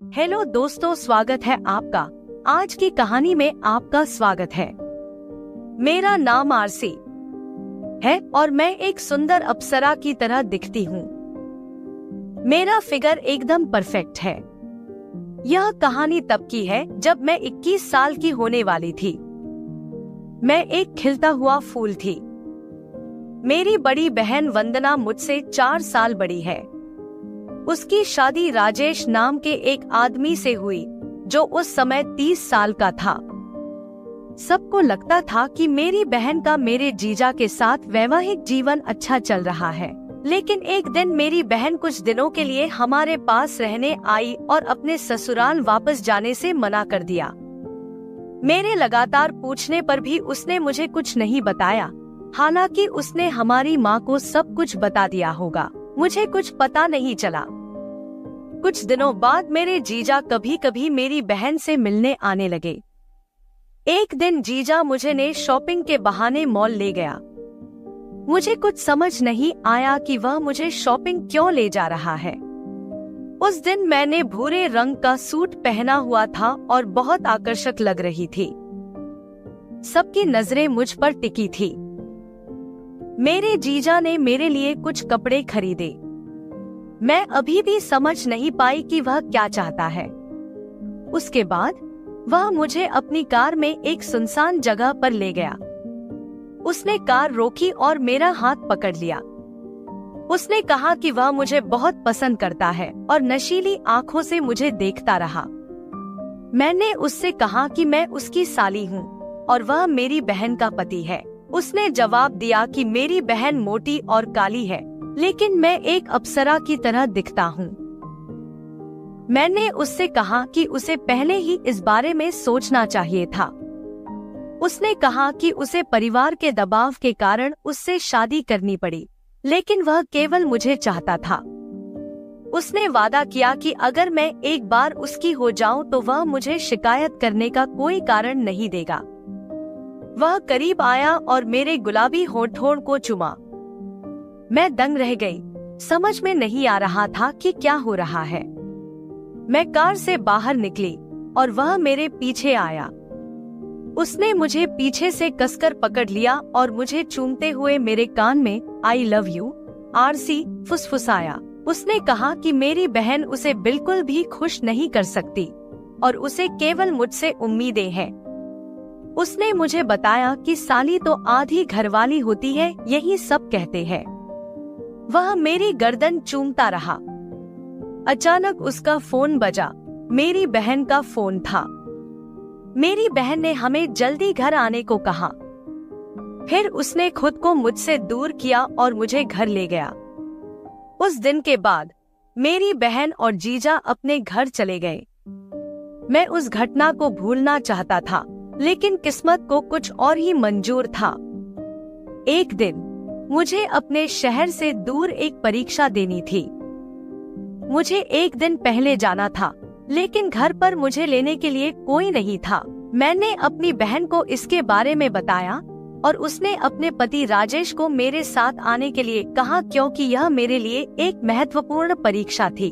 Hello दोस्तों, स्वागत है आपका। आज की कहानी में आपका स्वागत है। मेरा नाम आरसी है और मैं एक सुंदर अप्सरा की तरह दिखती हूँ। मेरा फिगर एकदम परफेक्ट है। यह कहानी तब की है जब मैं 21 साल की होने वाली थी। मैं एक खिलता हुआ फूल थी। मेरी बड़ी बहन वंदना मुझसे 4 साल बड़ी है। उसकी शादी राजेश नाम के एक आदमी से हुई जो उस समय 30 साल का था। सबको लगता था कि मेरी बहन का मेरे जीजा के साथ वैवाहिक जीवन अच्छा चल रहा है, लेकिन एक दिन मेरी बहन कुछ दिनों के लिए हमारे पास रहने आई और अपने ससुराल वापस जाने से मना कर दिया। मेरे लगातार पूछने पर भी उसने मुझे कुछ नहीं बताया। हालांकि उसने हमारी माँ को सब कुछ बता दिया होगा, मुझे कुछ पता नहीं चला। कुछ दिनों बाद मेरे जीजा कभी कभी मेरी बहन से मिलने आने लगे। एक दिन जीजा मुझे शॉपिंग के बहाने मॉल ले गया। मुझे कुछ समझ नहीं आया कि वह मुझे शॉपिंग क्यों ले जा रहा है। उस दिन मैंने भूरे रंग का सूट पहना हुआ था और बहुत आकर्षक लग रही थी। सबकी नजरें मुझ पर टिकी थी। मेरे जीजा ने मेरे लिए कुछ कपड़े खरीदे। मैं अभी भी समझ नहीं पाई कि वह क्या चाहता है। उसके बाद वह मुझे अपनी कार में एक सुनसान जगह पर ले गया। उसने कार रोकी और मेरा हाथ पकड़ लिया। उसने कहा कि वह मुझे बहुत पसंद करता है और नशीली आंखों से मुझे देखता रहा। मैंने उससे कहा कि मैं उसकी साली हूँ और वह मेरी बहन का पति है। उसने जवाब दिया कि मेरी बहन मोटी और काली है, लेकिन मैं एक अप्सरा की तरह दिखता हूँ। मैंने उससे कहा कि उसे पहले ही इस बारे में सोचना चाहिए था। उसने कहा कि उसे परिवार के दबाव के कारण उससे शादी करनी पड़ी, लेकिन वह केवल मुझे चाहता था। उसने वादा किया कि अगर मैं एक बार उसकी हो जाऊं तो वह मुझे शिकायत करने का कोई कारण नहीं देगा। वह करीब आया और मेरे गुलाबी होठों को चूमा। मैं दंग रह गई। समझ में नहीं आ रहा था कि क्या हो रहा है। मैं कार से बाहर निकली और वह मेरे पीछे आया। उसने मुझे पीछे से कसकर पकड़ लिया और मुझे चूमते हुए मेरे कान में आई लव यू आरसी फुसफुसाया। उसने कहा कि मेरी बहन उसे बिल्कुल भी खुश नहीं कर सकती और उसे केवल मुझसे उम्मीदें हैं। उसने मुझे बताया कि साली तो आधी घरवाली होती है, यही सब कहते हैं। वह मेरी गर्दन चूमता रहा। अचानक उसका फोन बजा। मेरी बहन का फोन था। मेरी बहन ने हमें जल्दी घर आने को कहा। फिर उसने खुद को मुझसे दूर किया और मुझे घर ले गया। उस दिन के बाद मेरी बहन और जीजा अपने घर चले गए। मैं उस घटना को भूलना चाहता था, लेकिन किस्मत को कुछ और ही मंजूर था। एक दिन मुझे अपने शहर से दूर एक परीक्षा देनी थी। मुझे एक दिन पहले जाना था, लेकिन घर पर मुझे लेने के लिए कोई नहीं था। मैंने अपनी बहन को इसके बारे में बताया और उसने अपने पति राजेश को मेरे साथ आने के लिए कहा, क्योंकि यह मेरे लिए एक महत्वपूर्ण परीक्षा थी।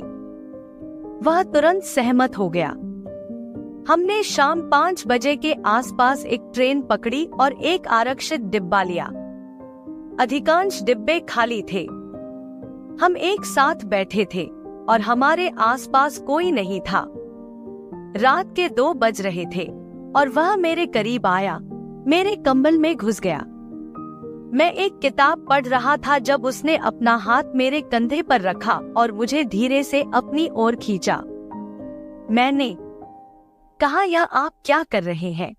वह तुरंत सहमत हो गया। हमने शाम 5 बजे के आसपास एक ट्रेन पकड़ी और एक आरक्षित डिब्बा लिया। अधिकांश डिब्बे खाली थे। हम एक साथ बैठे थे और हमारे आसपास कोई नहीं था। रात के 2 बज रहे थे और वह मेरे करीब आया, मेरे कंबल में घुस गया। मैं एक किताब पढ़ रहा था जब उसने अपना हाथ मेरे कंधे पर रखा और मुझे धीरे से अपनी ओर खींचा। मैंने कहा, यह आप क्या कर रहे हैं?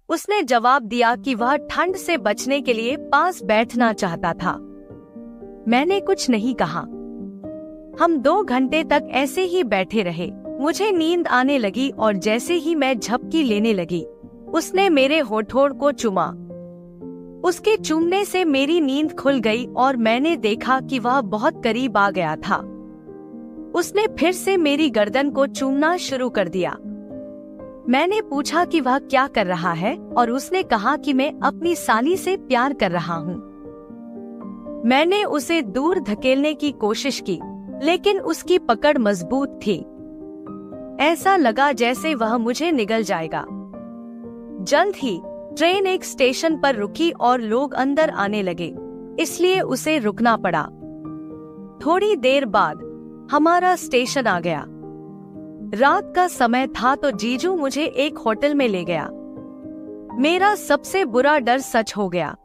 उसने जवाब दिया कि वह ठंड से बचने के लिए पास बैठना चाहता था। मैंने कुछ नहीं कहा। हम 2 घंटे तक ऐसे ही बैठे रहे। मुझे नींद आने लगी और जैसे ही मैं झपकी लेने लगी, उसने मेरे होठों को चूमा। उसके चूमने से मेरी नींद खुल गई और मैंने देखा कि वह बहुत करीब आ गया था। उसने फिर से मेरी गर्दन को चूमना शुरू कर दिया। मैंने पूछा कि वह क्या कर रहा है और उसने कहा कि मैं अपनी साली से प्यार कर रहा हूँ। मैंने उसे दूर धकेलने की कोशिश की, लेकिन उसकी पकड़ मजबूत थी। ऐसा लगा जैसे वह मुझे निगल जाएगा। जल्द ही ट्रेन एक स्टेशन पर रुकी और लोग अंदर आने लगे, इसलिए उसे रुकना पड़ा। थोड़ी देर बाद हमारा स्टेशन आ गया। रात का समय था तो जीजू मुझे एक होटल में ले गया। मेरा सबसे बुरा डर सच हो गया।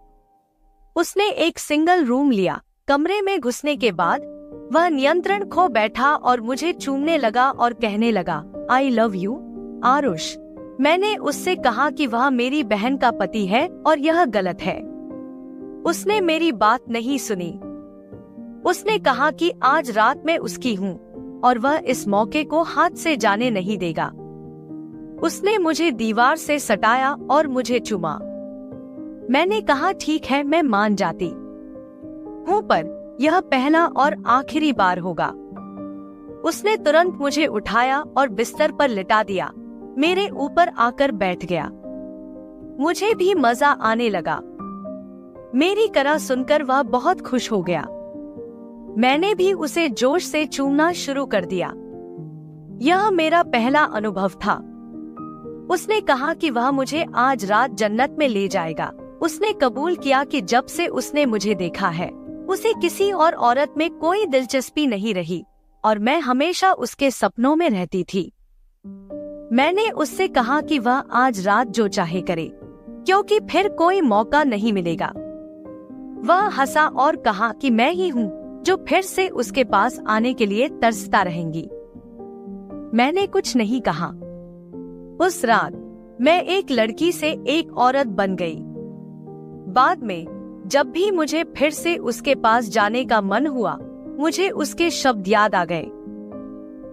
उसने एक सिंगल रूम लिया। कमरे में घुसने के बाद वह नियंत्रण खो बैठा और मुझे चूमने लगा और कहने लगा, आई लव यू आरुष। मैंने उससे कहा कि वह मेरी बहन का पति है और यह गलत है। उसने मेरी बात नहीं सुनी। उसने कहा कि आज रात मैं उसकी हूँ और वह इस मौके को हाथ से जाने नहीं देगा। उसने मुझे दीवार से सटाया और मुझे चूमा। मैंने कहा ठीक है, मैं मान जाती हूँ, पर यह पहला और आखिरी बार होगा। उसने तुरंत मुझे उठाया और बिस्तर पर लिटा दिया, मेरे ऊपर आकर बैठ गया। मुझे भी मजा आने लगा। मेरी करा सुनकर वह बहुत खुश हो गया। मैंने भी उसे जोश से चूमना शुरू कर दिया। यह मेरा पहला अनुभव था। उसने कहा कि वह मुझे आज रात जन्नत में ले जाएगा। उसने कबूल किया कि जब से उसने मुझे देखा है, उसे किसी और औरत में कोई दिलचस्पी नहीं रही और मैं हमेशा उसके सपनों में रहती थी। मैंने उससे कहा कि वह आज रात जो चाहे करे, क्योंकि फिर कोई मौका नहीं मिलेगा। वह हंसा और कहा कि मैं ही हूँ जो फिर से उसके पास आने के लिए तरसता रहेंगी। मैंने कुछ नहीं कहा। उस रात मैं एक लड़की से एक औरत बन गई। बाद में जब भी मुझे फिर से उसके पास जाने का मन हुआ, मुझे उसके शब्द याद आ गए।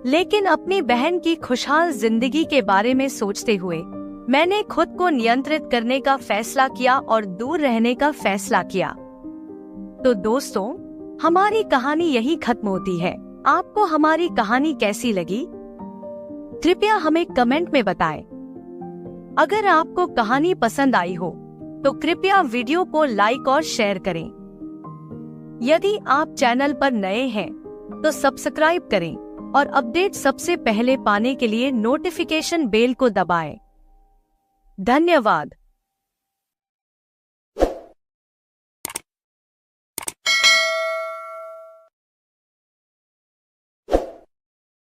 लेकिन अपनी बहन की खुशहाल जिंदगी के बारे में सोचते हुए मैंने खुद को नियंत्रित करने का फैसला किया और दूर रहने का फैसला किया। तो दोस्तों, हमारी कहानी यही खत्म होती है। आपको हमारी कहानी कैसी लगी? कृपया हमें कमेंट में बताएं। अगर आपको कहानी पसंद आई हो तो कृपया वीडियो को लाइक और शेयर करें। यदि आप चैनल पर नए हैं तो सब्सक्राइब करें और अपडेट सबसे पहले पाने के लिए नोटिफिकेशन बेल को दबाएं। धन्यवाद।